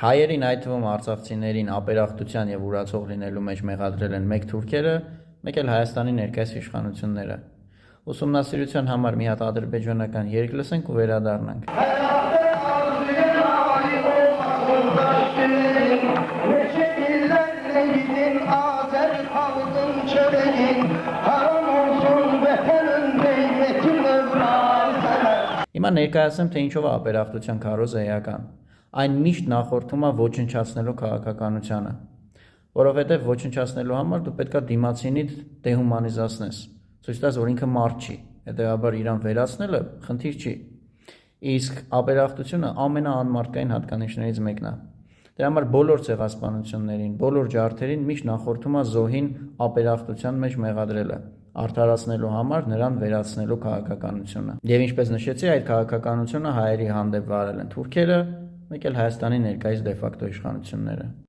Հայերին, այդ թվում արցախցիներին ապերախտության եւ ուրացող լինելու մեջ մեղադրել են մեկ թուրքերը, մեկ էլ Հայաստանի ներկայիս իշխանությունները։ Ուսումնասիրության համար մի հատ ադրբեջանական երգ լսենք ու վերադառնանք։ Հիմա ներկայացնեմ, թե ինչով է ապերախտության քարոզը էական։ Այն միշտ նախորդում է ոչնչացնելու քաղաքականությանը, որովհետև ոչնչացնելու համար դու պետք է դիմացինիդ դեհումանիզացնես, ցույց տաս, որ ինքը մարդ չի, հետեւաբար իրան վերացնելը խնդիր չի։ Իսկ ապերախտությունը ամենաանմարդկային հատկանիշներից մեկն է։ Դրա համար բոլոր ցեղասպանություններին, բոլոր ջարդերին միշտ նախորդում է զոհին ապերախտության մեջ մեղադրելը, արդարացնելու համար նրան վերացնելու քաղաքականությունը։ Եվ ինչպես նշեցի, այդ քաղաքականությունը հայերի հանդեպ վարել են թուրքերը, մեկ էլ Հայաստանի ներկայիս դե ֆակտո իշխանությունները։